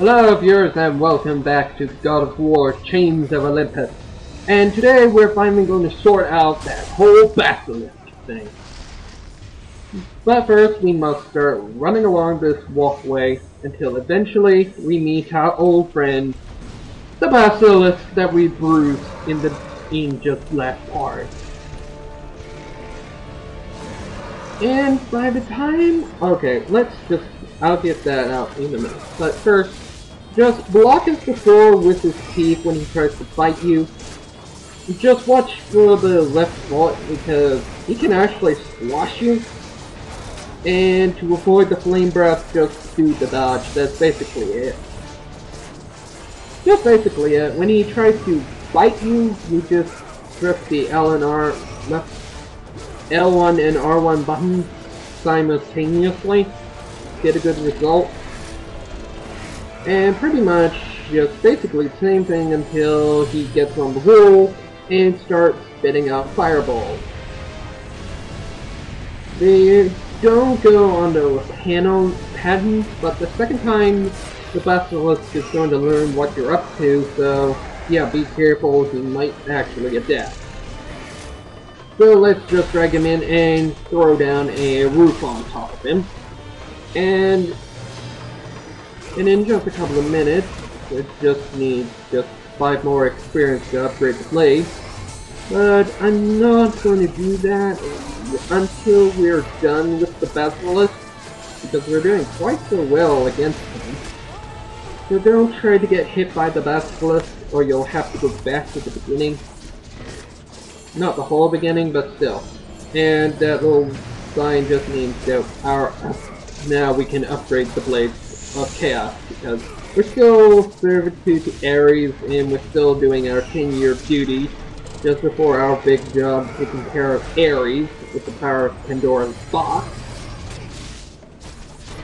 Hello viewers and welcome back to God of War Chains of Olympus. And today we're finally going to sort out that whole basilisk thing. But first we must start running along this walkway until eventually we meet our old friend, the basilisk that we bruised in just last part. And by the time... okay, I'll get that out in a minute. But first, just block his before with his teeth when he tries to bite you. Just watch for the left foot because he can actually squash you. And to avoid the flame breath, just do the dodge. That's basically it. Just basically it. When he tries to bite you, you just press the L1 and R1 buttons simultaneously. Get a good result. And pretty much just basically the same thing until he gets on the wall and starts spitting out fireballs. They don't go on the pattern, but the second time the basilisk is going to learn what you're up to, so yeah, be careful, he might actually adapt. So let's just drag him in and throw down a roof on top of him. And in just a couple of minutes, it just needs just 5 more experience to upgrade the blade. But I'm not going to do that until we're done with the basilisk, because we're doing quite so well against him. So don't try to get hit by the basilisk, or you'll have to go back to the beginning. Not the whole beginning, but still. And that little sign just means that now we can upgrade the blades of chaos, because we're still servitude to Ares and we're still doing our 10-year duty just before our big job taking care of Ares with the power of Pandora's box.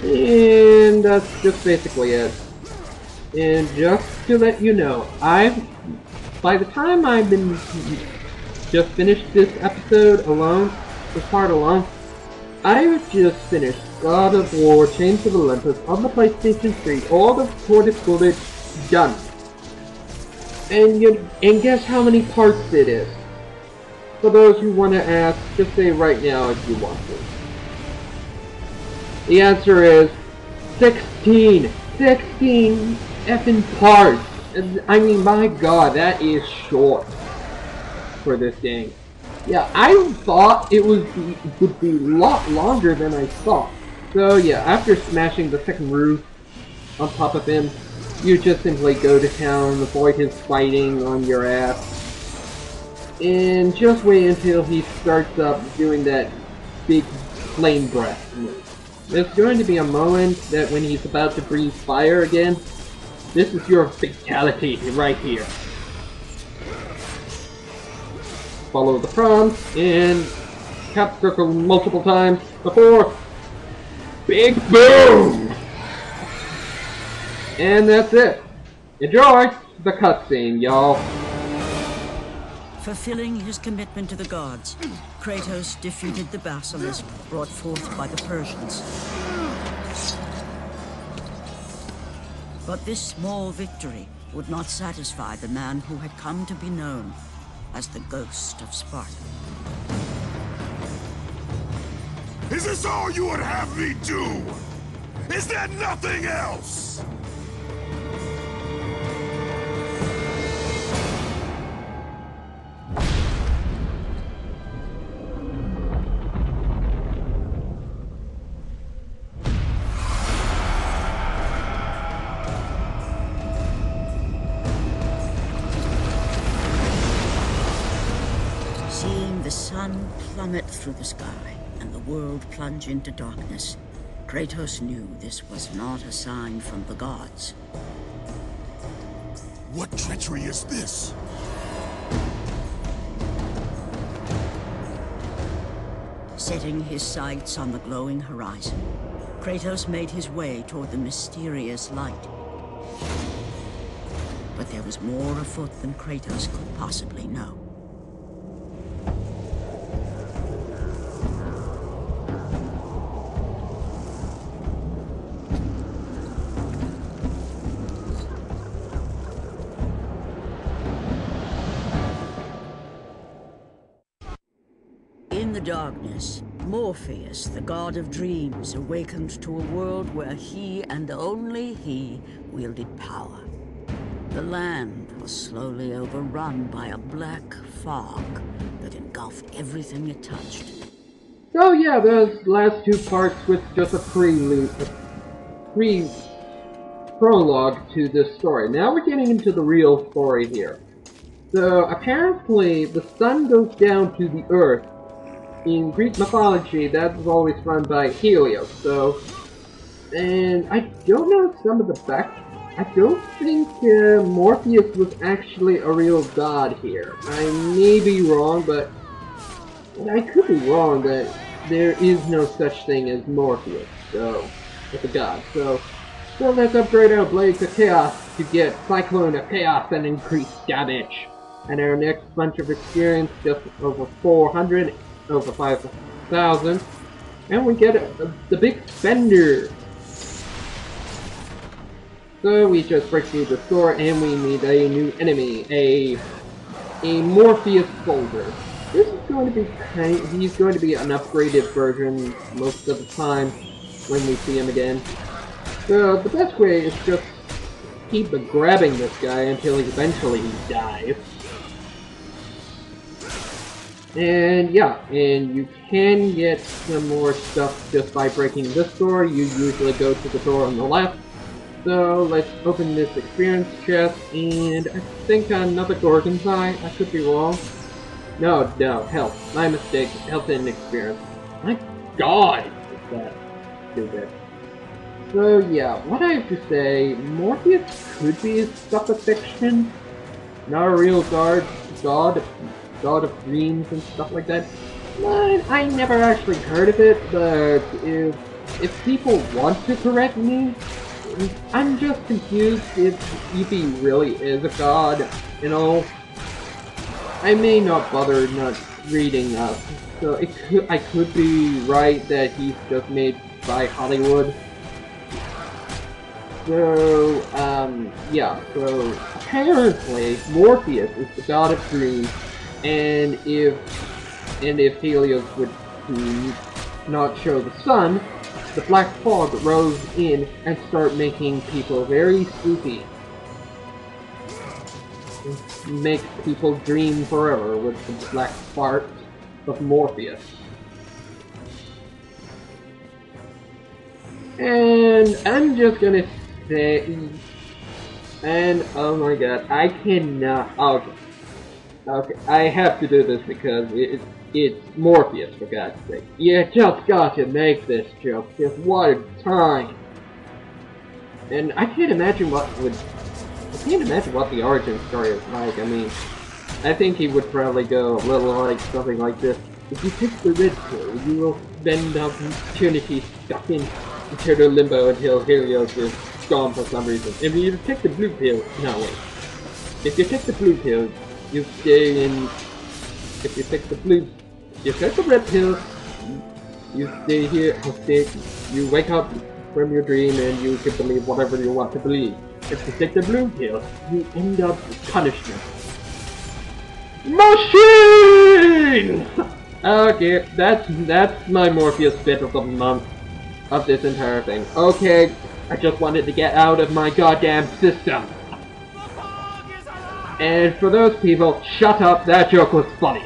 And that's just basically it. And just to let you know, by the time I've been just finished this episode alone, this part alone, I've just finished God of War Chains of Olympus on the PlayStation 3, all the recorded footage done. And guess how many parts it is? For those who want to ask, just say right now if you want to. The answer is 16! 16 effing parts! I mean, my god, that is short for this game. Yeah, I thought it would be a lot longer than I thought. So yeah, after smashing the second roof on top of him, you just simply go to town, avoid his fighting on your ass, and just wait until he starts up doing that big flame breath move. There's going to be a moment that when he's about to breathe fire again, this is your fatality right here. Follow the prompts and cap circle multiple times before big boom! And that's it. Enjoy the cutscene, y'all. Fulfilling his commitment to the gods, Kratos defeated the basilisk brought forth by the Persians. But this small victory would not satisfy the man who had come to be known as the Ghost of Sparta. Is this all you would have me do? Is there nothing else? Seeing the sun plummet through the sky and the world plunge into darkness, Kratos knew this was not a sign from the gods. What treachery is this? Setting his sights on the glowing horizon, Kratos made his way toward the mysterious light. But there was more afoot than Kratos could possibly know. darkness, Morpheus, the god of dreams, awakened to a world where he and only he wielded power. The land was slowly overrun by a black fog that engulfed everything it touched. So yeah, those last two parts was just a prologue to this story. Now we're getting into the real story here. So apparently the sun goes down to the earth. In Greek mythology, that was always run by Helios. So, and I don't know some of the facts. I don't think Morpheus was actually a real god here. I may be wrong, but I could be wrong that there is no such thing as Morpheus, so, as a god. So let's upgrade our blades to chaos to get Cyclone of Chaos and increased damage. And our next bunch of experience, just over 400, over 5,000. And we get the big spender. So we just break through the door and we meet a new enemy, a Morpheus soldier. This is going to be he's going to be an upgraded version most of the time when we see him again. So the best way is just keep grabbing this guy until eventually he dies. And yeah, and you can get some more stuff just by breaking this door. You usually go to the door on the left. So let's open this experience chest, and I think another Gorgon's Eye. I could be wrong. No, health. My mistake. Health and experience. My god! Is that stupid. So yeah, what I have to say, Morpheus could be a stuff of fiction. Not a real god of dreams and stuff like that. But I never actually heard of it, but if people want to correct me, I'm just confused if he really is a god, you know. I may not bother not reading up, so I could be right that he's just made by Hollywood. So, yeah, so apparently Morpheus is the god of dreams, and if Helios would not show the sun, the black fog rose in and started making people very spooky. Makes people dream forever with the black fart of Morpheus. And I'm just gonna say, and oh my god, I cannot. Okay, I have to do this because it's Morpheus, for God's sake. You just got to make this joke. Just what a time. And I can't imagine what the origin story is like. I mean, I think he would probably go a little like something like this. If you take the red pill, you will spend opportunity stuck in eternal limbo until Helios is gone for some reason. If you take the blue pill, no wait. If you take the blue pill, you stay in. If you take the red pill, you stay here. You wake up from your dream and you can believe whatever you want to believe. If you take the blue pill, you end up with punishment. Machine! Okay, that's my Morpheus bit of the month of this entire thing. Okay, I just wanted to get out of my goddamn system. And for those people, shut up, that joke was funny.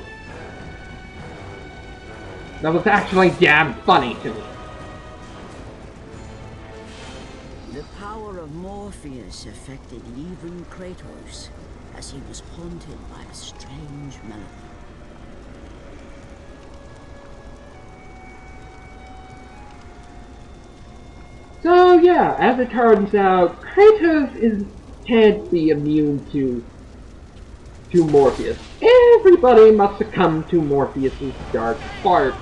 That was actually damn funny to me. The power of Morpheus affected even Kratos, as he was haunted by a strange melody. So yeah, as it turns out, Kratos can't be immune to Morpheus. Everybody must succumb to Morpheus's dark farts.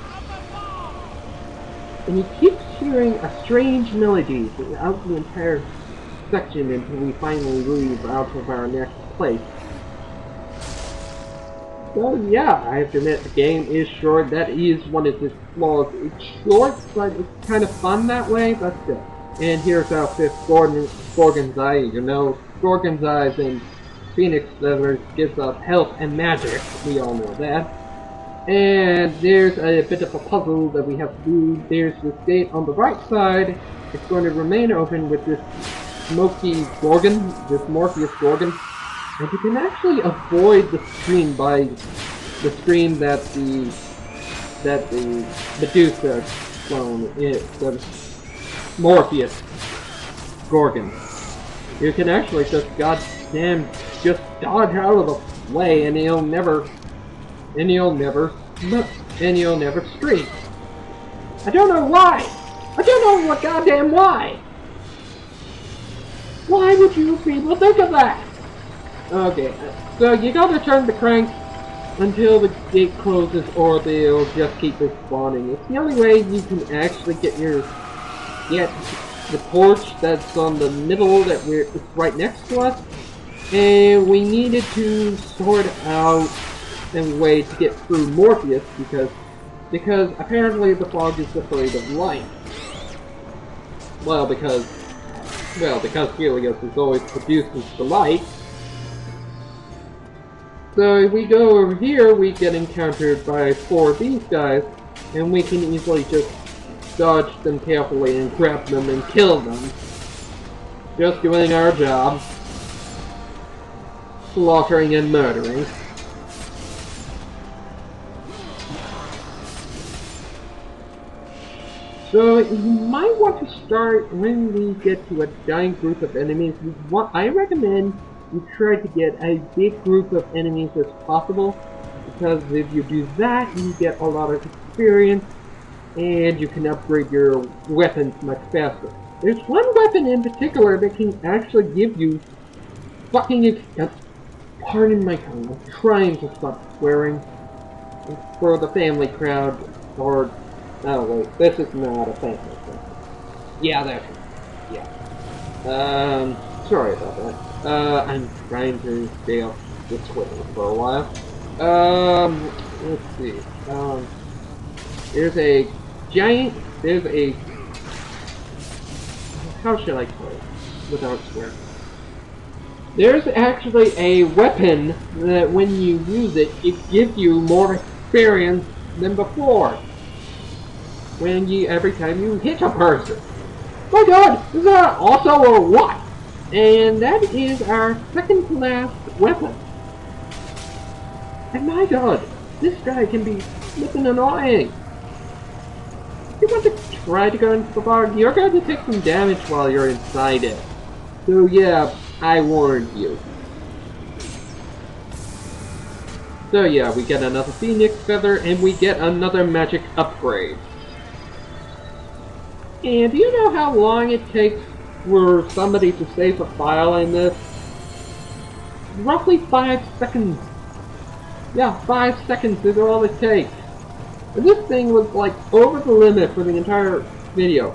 And he keeps hearing a strange melody throughout the entire section until we finally leave out of our next place. So yeah, I have to admit the game is short. That is one of its flaws. It's short, but it's kind of fun that way, but still. And here's our fifth Gorgon's Eye. You know, Gorgon's Eyes and Phoenix Feathers gives us health and magic. We all know that. And there's a bit of a puzzle that we have to do. There's this gate on the right side. It's going to remain open with this smoky gorgon, this Morpheus gorgon. And you can actually avoid the stream by the stream that the Medusa clone is, the Morpheus gorgon. You can actually just just dodge out of the way, and he'll never stream. I don't know why. I don't know what goddamn why. Why would you people think of that? Okay, so you gotta turn the crank until the gate closes, or they'll just keep respawning. It's the only way you can actually get the porch that's on the middle it's right next to us. And we needed to sort out a way to get through Morpheus because apparently the fog is afraid of light. Well, because Helios is always produces the light. So if we go over here, we get encountered by 4 of these guys, and we can easily just dodge them carefully and grab them and kill them. Just doing our job. Slaughtering and murdering. So you might want to start when we get to a giant group of enemies. I recommend you try to get a big group of enemies as possible, because if you do that, you get a lot of experience and you can upgrade your weapons much faster. There's one weapon in particular that can actually give you fucking pardon my tongue, I'm trying to stop swearing for the family crowd, or oh wait, this is not a family crowd. Yeah, that's it. Yeah. Sorry about that. I'm trying to stay off the Twitter for a while. Let's see. There's a how should I put it without swearing? There's actually a weapon that when you use it, it gives you more experience than before. Every time you hit a person. My god, is that also a what? And that is our second to last weapon. And my god, this guy can be flippin' annoying. If you want to try to go into the fog, you're going to take some damage while you're inside it. So yeah, I warned you. So yeah, we get another Phoenix Feather, and we get another magic upgrade. And do you know how long it takes for somebody to save a file in this? Roughly 5 seconds. Yeah, 5 seconds is all it takes. And this thing was like over the limit for the entire video.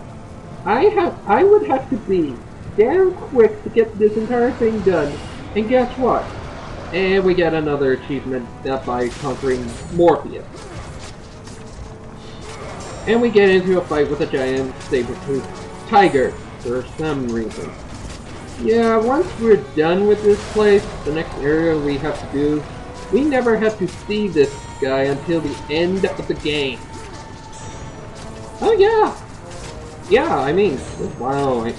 I would have to be damn quick to get this entire thing done. And guess what? And we get another achievement by conquering Morpheus. And we get into a fight with a giant saber-toothed tiger for some reason. Yeah, once we're done with this place, the next area we have to do, we never have to see this guy until the end of the game. Oh yeah! Yeah, I mean, wow.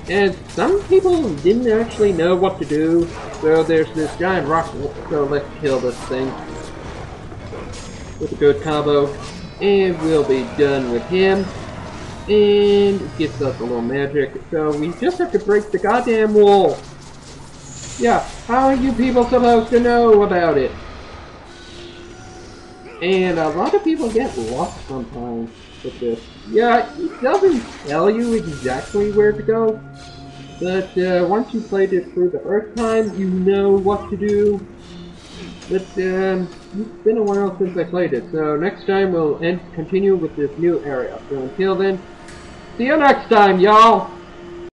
And some people didn't actually know what to do, so there's this giant rock, so let's kill this thing with a good combo. And we'll be done with him. And it gives us a little magic. So we just have to break the goddamn wall. Yeah, how are you people supposed to know about it? And a lot of people get lost sometimes with this. Yeah, it doesn't tell you exactly where to go. But once you played it through the first time, you know what to do. But it's been a while since I played it, so next time we'll continue with this new area. So until then, see you next time, y'all!